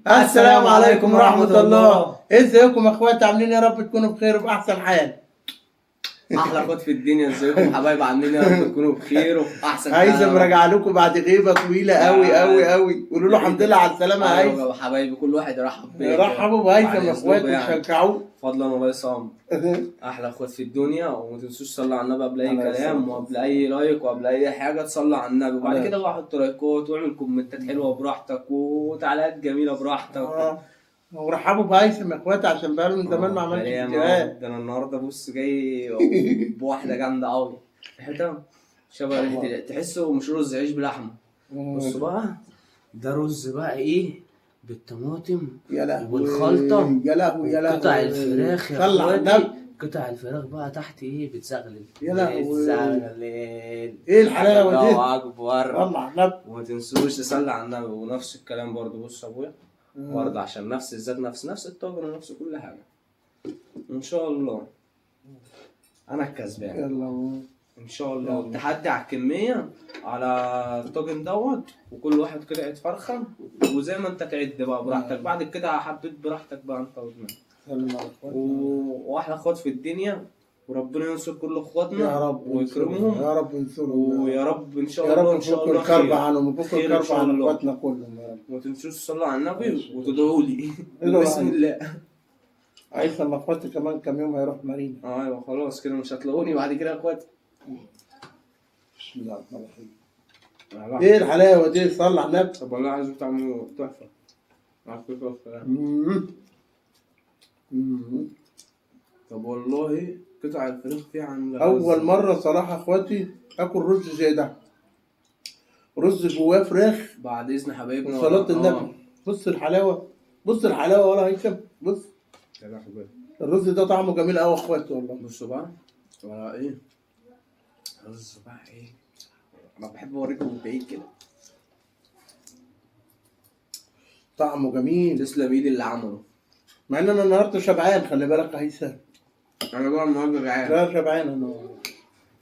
السلام عليكم ورحمة الله. ازيكم يا اخواتي؟ عاملين يا رب تكونوا بخير وبأحسن حال. احلى اخوات في الدنيا، ازيكم حبايب؟ عاملين يا رب تكونوا بخير وفي احسن حال. هيثم راجع لكم بعد غيبة طويلة قوي قوي قوي. قولوا له الحمد لله على السلامة يا هيثم. ايوه حبايبي، كل واحد يرحب بيا. رحبوا بهيثم يا اخواتي وشجعوه فضلا وبيصام. احلى اخوات في الدنيا، وما تنسوش تصلوا على النبي قبل اي كلام وقبل اي لايك وقبل اي حاجه. تصلوا على النبي وبعد كده بقى حط لايكات واعمل كومنتات حلوه براحتك وتعليقات جميله براحتك. ورحبوا بهيثم يا اخواتي عشان بقاله من زمان ما عملش فيديوهات. ده انا النهارده بص جاي بواحده جامده قوي. ريحتها شبه ريحه، تحسه مش رز عيش بلحمه. بصوا بقى، ده رز بقى ايه؟ بالطماطم يا لهوي والخلطه، يا لهوي يا لهوي. قطع الفراخ يا اخواتي، قطع الفراخ بقى تحت ايه؟ بتزغلل. يا لهوي بتزغلل. ايه الحلاوه دي؟ الله اكبر. الله على النبي. وما تنسوش تصلي على النبي. ونفس الكلام برضه، بص يا ابويا برضه عشان نفس الذات، نفس الطاجن ونفس كل حاجه. ان شاء الله انا الكسبان. يلا ان شاء الله. التحدي على الكميه، على الطاجن دوت، وكل واحد كده قطعه فرخه، وزي ما انت تعد بقى براحتك. بعد كده حبيت براحتك بقى انت ودماغك. واحلى اخوات في الدنيا، وربنا ينصر كل اخواتنا يا رب ويكرمهم يا رب ينصرهم ويا رب ان شاء يا الله. رب ان شاء يفك الله الكرب خير. عنهم ويفك الكرب عن اخواتنا كلهم يا رب. وما تنسوش تصلوا على النبي وتدعوا لي بسم الله. هيثم اخواتي كمان كام يوم هيروح مارينا. ايوه خلاص كده مش هتلاقوني بعد كده يا اخواتي. بسم الله الرحمن الرحيم. ايه الحلاوه دي؟ صلى على النبي. طب والله عايزكم تعملوا تحفه. طب والله قطع الفراخ فيها عامله اول مره صراحه اخواتي اكل رز زي ده. رز جواه فراخ بعد اذن حبايبنا وصلاه النبي. بص الحلاوه، بص الحلاوه ولا هيثم. بص الرز ده طعمه جميل قوي اخواتي والله. بصوا بقى ولا ايه رز بقى ايه. انا بحب اوريكم من بعيد كده. طعمه جميل. تسلم ايدي اللي عمله. مع ان انا النهارده شبعان، خلي بالك يا هيثم. انا بقى النهارده جعان. لا شبعان انا.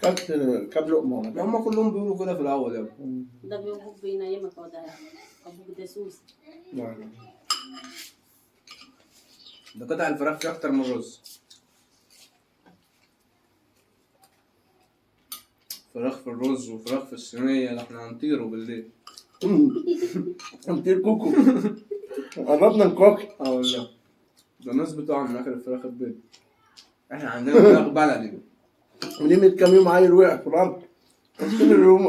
كلت كام لقمه. هم كلهم بيقولوا كده في الاول يا ابني. ده بيوقف بينيمك وده ابوك دسوس. ده قطع الفراخ فيه اكتر من الرز. فراخ في الرز وفراخ في الصينيه. ده احنا هنطيره بالليل. هنطير كوكو. قربنا نكوكي. والله ده الناس بتوع من اكل الفراخ البيض. احنا عندنا فراخ بلدي. من كام يوم عيل وقع في الارض.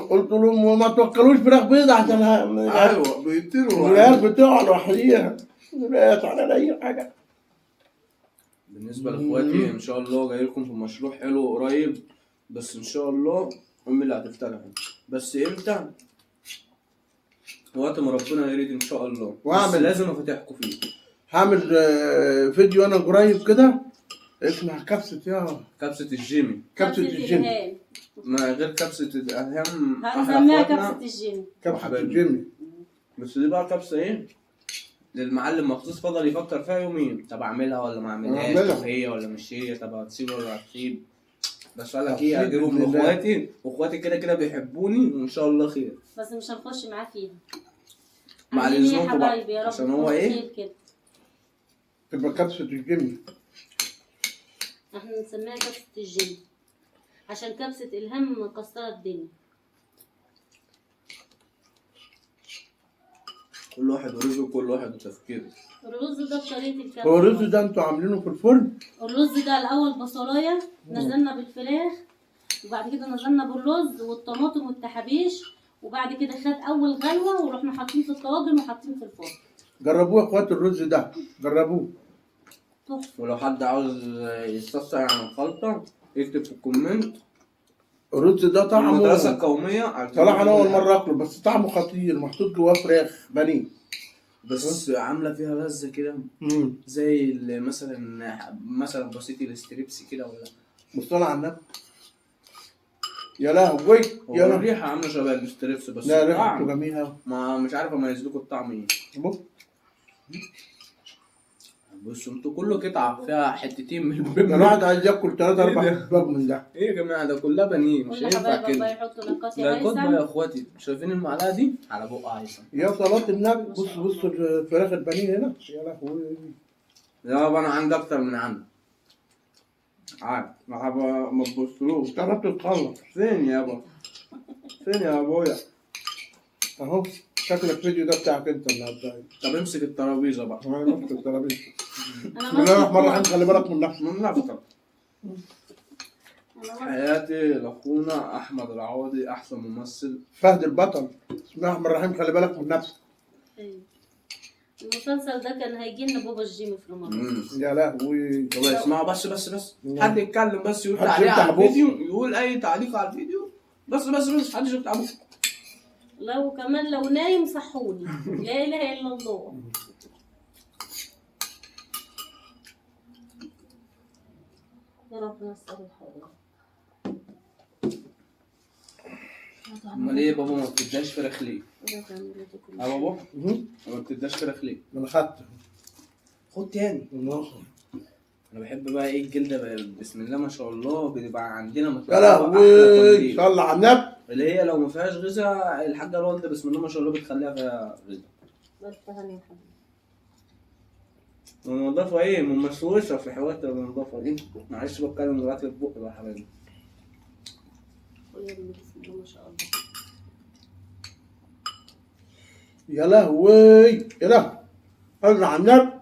قلت لهم ما توكلوش فراخ بيضة عشان ايوه بيطيروا العيال بتقع لوحديها. لا تعالى اي حاجه. بالنسبه لاخواتي ان شاء الله جاي لكم في مشروع حلو قريب، بس ان شاء الله امي اللي هتفتحه. بس امتى؟ وقت ما ربنا يريد ان شاء الله. بس لازم افتحكم فيه. هعمل فيديو انا قريب كده اسمها كبسة الجيمي. كبسة الجيمي. ما غير كبسة الأهم. هنسميها كبسة الجيمي. كبسة الجيمي. بس دي بقى كبسة ايه؟ للمعلم مخصوص فضل يفكر فيها يومين. طب اعملها ولا ما اعملهاش؟ طب هي ولا مش هي؟ طب هتسيب ولا هتسيب؟ بس قال لك ايه، اجيبهم لاخواتي، واخواتي كده كده بيحبوني وان شاء الله خير. بس مش هنخش معاه فيها. مع الاذنكم بقى عشان هو ايه؟ تبقى كبسة الجيمي. احنا نسميها كبسة الجيمي عشان كبسة الهم مكسرة الدنيا. كل واحد ورزقه وكل واحد وتفكيره. الرز ده بطريقة الكبسة. هو الرز ده انتوا عاملينه في الفرن؟ الرز ده الأول بصلاية نزلنا بالفراخ، وبعد كده نزلنا بالرز والطماطم والتحابيش، وبعد كده خد أول غلوة ورحنا حاطين في الطواجن وحاطين في الفرن. جربوه يا اخوات الرز ده، جربوه. ولو حد عاوز يستفسر عن الخلطة يكتب في الكومنت. الرز ده طعمه المدرسة القومية صراحة أنا أول مرة آكله، بس طعمه خطير. محطوط جواه فراخ بانيه بس عاملة فيها لذة كده زي مثلا بسيط الاستريبسي كده ولا. مصطلح على النبي. يا لهوي يا لهوي. الريحة عاملة شبه الاستريبسي بس لا ريحته جميلة. ما مش عارف اميز لكم الطعم ايه. بص انتوا كله قطعة فيها حتتين من ده البن. الواحد عايز ياكل 3 4 إيه ده؟ اطباق من ده. ايه يا جماعة ده كلها بنين مش كل هينفع حبايبك بقى كده. يحطوا لايكات ده يا الكود بقى يا هيثم. اخواتي، شايفين المعلقة دي على بق هيثم. يا صلاة النبي، بص بص الفراخ البانيه هنا، يا لهوي. يابا انا عندي اكتر من عندك. عارف ما تبصلوش. قربت تخلص فين يابا؟ فين يا ابويا؟ اهو. شكلك الفيديو ده بتاعك انت النهارده. طب امسك الترابيزة بقى. انا ماسك الترابيزه. انا بسم الله الرحمن الرحيم، ماسك خلي بالك من نفسك. من نفسك. أنا ماسك. حياتي لاخونا احمد العوضي احسن ممثل. فهد البطل. بسم الله الرحمن الرحيم، خلي بالك من نفسك. أيوة. المسلسل ده كان هيجي لنا بابا الجيم في رمضان. يا لهوي. طب اسمعوا بس نعم. حد يتكلم بس يقول حد تعليق يفتح على بوق. الفيديو، يقول اي تعليق على الفيديو. بس محدش يفتح بوق. لو كمان لو نايم صحوني. لا اله الا الله. يا رب نستر الحوار. امال ايه بابا ما بتداش فراخ ليه؟ ولا تعملوا دي كل يا بابا مهم. ما بتداش فراخ ليه؟ انا خدت. خد تاني. النصر. انا بحب بقى ايه الجلده بقى بسم الله ما شاء الله بتبقى عندنا يا متوقعه لهوي. صلى على النبي. اللي هي لو ما فيهاش غذاء الحاجه الوالده بسم الله ما شاء الله بتخليها فيها غذاء. بس تهني يا حبيبي. والنظافه ايه؟ ما مسوشه في حوارات النظافه دي. معلش بتكلم دلوقتي في بقي بقى يا حبايبي. قول يا ابني بسم الله ما شاء الله. يا لهوي. يا لهوي. صلى على النبي.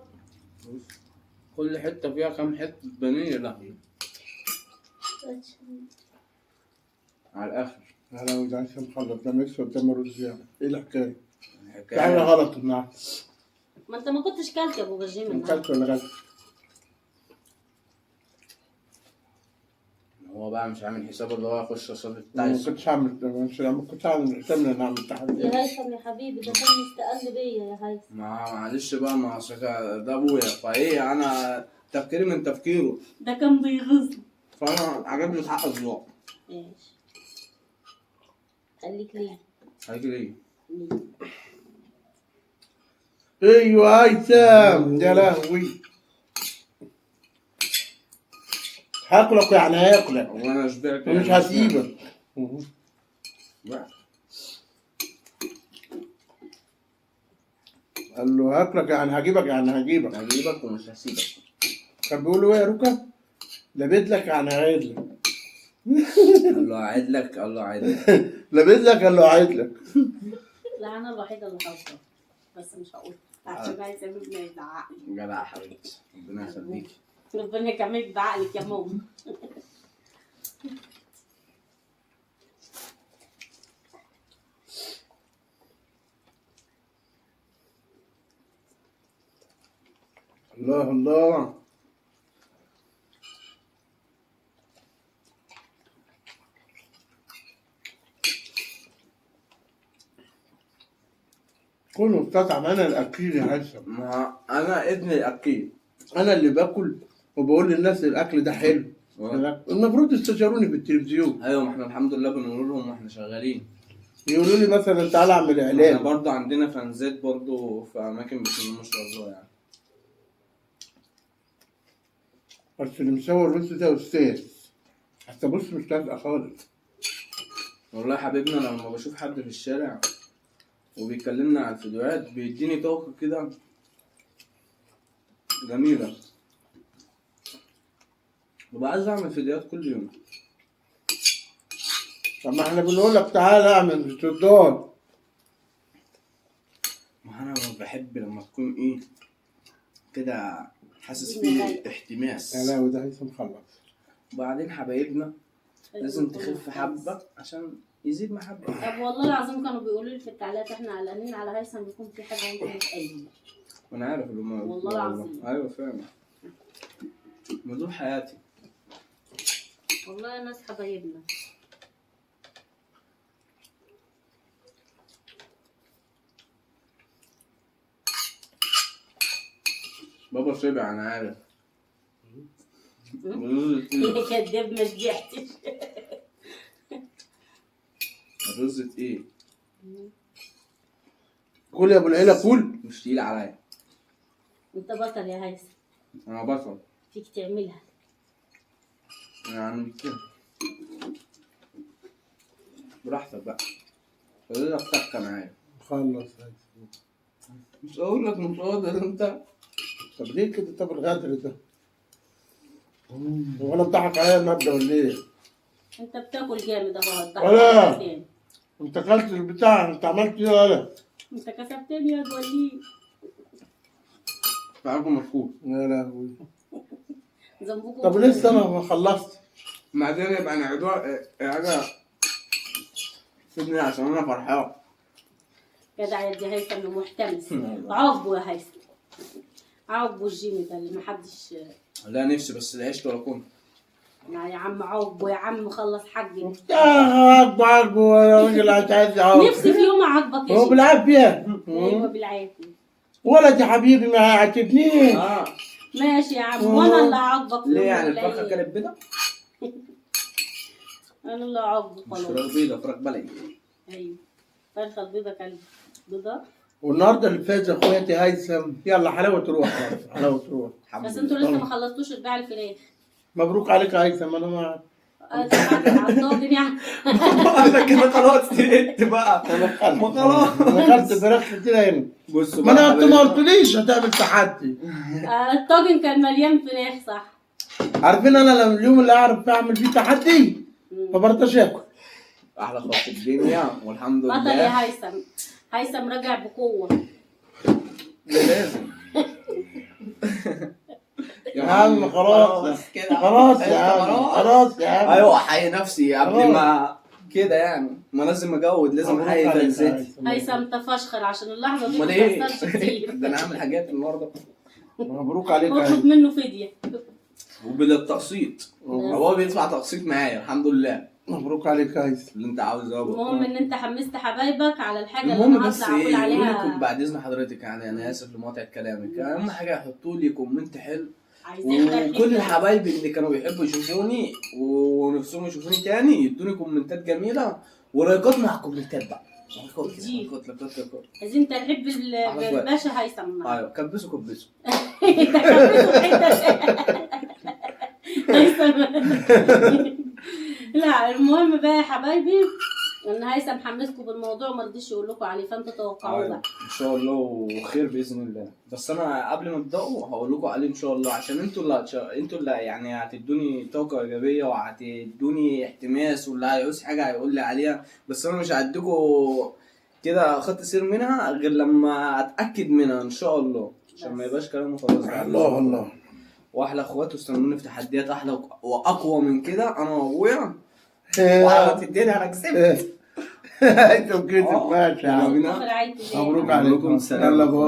كل حته فيها كام حته بانيه لا على الاخر. يا لهوي، ده عايز مخلط، ده ميكس قدام رز يعني. ايه الحكايه؟ في حاجه الحكايه غلط النهارده. ما انت ما كنتش كلت يا ابو بجيم النهارده. كلت ولا كلت؟ هو بقى مش عامل حساب اللي هو يخش قصاد ما التايس. كنتش عامل حساب ان انا اعمل تحدي. يا هيثم يا حبيبي ده كان مستقل بيا يا هيثم. معلش بقى ما ده ابويا فايه انا تفكيري من تفكيره ده كان بيغيظني. فانا عجبني حق الذوق. ماشي. خليك ليه؟ هيجي ليه؟ ايوه هيثم. يا لهوي. هاكلك يعني هاكلك وانا شبعت ومش هسيبك. بقى. قال له هاكلك يعني هجيبك يعني هجيبك. هجيبك ومش هسيبك. كان بيقولوا ايه يا روكا؟ لبيت لك يعني هعيد لك. قال له اعيد لك قال له اعيد لك. لبيت لك قال له هعيد لك. لا انا الوحيده اللي حافظه بس مش هقول عشان هيثم ابني يزعقلي. جدع يا حبيبتي ربنا يخليكي. ربنا كمان يزعقلك يا ماما. الله الله. كل مستطعم انا الاكيل يا هيثم. ما انا ابني الاكيل. انا اللي باكل وبقول للناس الاكل ده حلو. المفروض تستشيروني في التلفزيون. ايوه ما احنا الحمد لله بنقول لهم واحنا شغالين. يقولوا لي مثلا تعالى اعمل احنا اعلان. برضه عندنا فانزات برضه في اماكن بسم الله ما شاء الله يعني. بس اللي مسوي الرز ده استاذ. حتى بص مش لازقه خالص. والله يا حبيبنا لما بشوف حد في الشارع وبيكلمنا على الفيديوهات بيديني طاقة كده جميلة. ببقى عايز اعمل فيديوهات كل يوم. طب ما احنا بنقول لك تعالى اعمل صدام. ما انا بحب لما تكون ايه كده حاسس فيه احتماس. يا لهوي ده هيثم خلص. وبعدين حبايبنا لازم تخف حبة عشان يزيد محبة. طب والله العظيم كانوا بيقولوا لي في التعليقات احنا قلقانين على هيثم بيكون في حاجه انت مش قايلها. وانا عارف اللي هم والله العظيم. ايوه فعلا. موضوع حياتي. والله ناس حبايبنا. بابا شبع انا عارف. كداب ما شبعتش. الرز ايه؟ كل يا ابو العيله كل. مش تقيل عليا. انت بطل يا هيثم. انا بصل فيك تعملها. يعني كده براحتك بقى. خلي لك تكه معايا. خلص. مش هقول لك مش قادر انت. طب ليه كده؟ طب الغدر ده هو انا بضحك عليا النهارده ولا ايه؟ انت بتاكل جامد اهو. ولا. هتضحك. انت اكلت البتاع، انت عملت ايه ولا؟ انت كسبتني يا وليد. تعرفوا مشهور. يا لهوي. ذنبكم. طب لسه انا ما خلصت. بعدين يبقى نعيدوها حاجه سيبني عشان انا فرحان. جدع يا دي هيثم محتمس. عاقبه يا هيثم. عاقبه الجيمي ده اللي محدش. لا نفسي بس العيش ولا كنت. يا عم عاقبه يا عم خلص حقي. عاجبه يا راجل، عايز عاجبه. نفسي في يوم اعاقبك يا هو جيمي. بالعافيه. ايوه بالعافيه. ولد يا حبيبي ما عاتبنيش. ماشي يا عم وانا اللي اعاقبك. ليه يعني الفرخه كانت بيضه؟ انا اللي اعاقبه مش خلاص. فراخ بيضه، فراخ بلدي. ايوه فرخه البيضه كانت بيضه. والنهارده اللي فات يا اخواتي هيثم، يلا حلاوه تروح. حلاوه تروح. بس انتوا لسه ما خلصتوش البيع الفراخ. مبروك عليك يا هيثم. انا ما على الطاجن يعني. انا كده خلاص زهقت بقى. ما خلاص. انا اكلت فراخ كتير هنا. بصوا ما انا بقى انت ما قلتليش هتعمل تحدي. الطاجن كان مليان فراخ صح. عارفين انا لما اليوم اللي اعرف اعمل فيه تحدي ما برضاش اكل. احلى خط في الدنيا والحمد بطل لله. يا هيثم. هيثم راجع بقوه. ده لازم. يا عم خلاص كده. خلاص يا عم خلاص يا عم. ايوه احيي نفسي قبل ما كده يعني. ما لازم اجود، لازم احيي فلسفتي. هيثم تفشخر عشان اللحظه دي امال ما ايه؟ تحصلش كتير. ده انا عامل حاجات النهارده مبروك عليك يا واخد هيثم. منه فديه. وبالتقسيط. هو بيدفع تقسيط معايا الحمد لله. مبروك عليك يا هيثم. اللي انت عاوزه. المهم ان انت حمست حبايبك على الحاجه اللي المهم انا بس هطلع اقول ايه يقول لكم عليها. بعد اذن حضرتك يعني انا اسف لمقاطعه كلامك. اهم حاجه يحطوا لي كومنت حلو. عايزين وكل الحبايب اللي كانوا بيحبوا يشوفوني ونفسهم يشوفوني تاني يدوني كومنتات جميله ولايكات مع كومنتات بقى. لايكات. عايزين تحب الباشا هيثم. ايوه كبسوا. لا المهم بقى يا حبايبي ان هيثم حمسكم بالموضوع وما رضيش يقول لكم عليه فانتوا توقعوه بقى. ان شاء الله وخير باذن الله. بس انا قبل ما ابداوا هقول لكم عليه ان شاء الله عشان انتوا اللي يعني هتدوني طاقه ايجابيه وهتدوني احتماس، واللي هيعوز حاجه هيقول لي عليها. بس انا مش هديكم كده خط سير منها غير لما اتاكد منها ان شاء الله عشان ما يبقاش كلام وخلاص. الله. واحلى اخوات واستنوني في تحديات احلى واقوى من كده انا وابويا. وعلى الدنيا انا كسبت. انت كده ماشي يا عم. في رعاية الله. مبروك عليكم. يلا باي.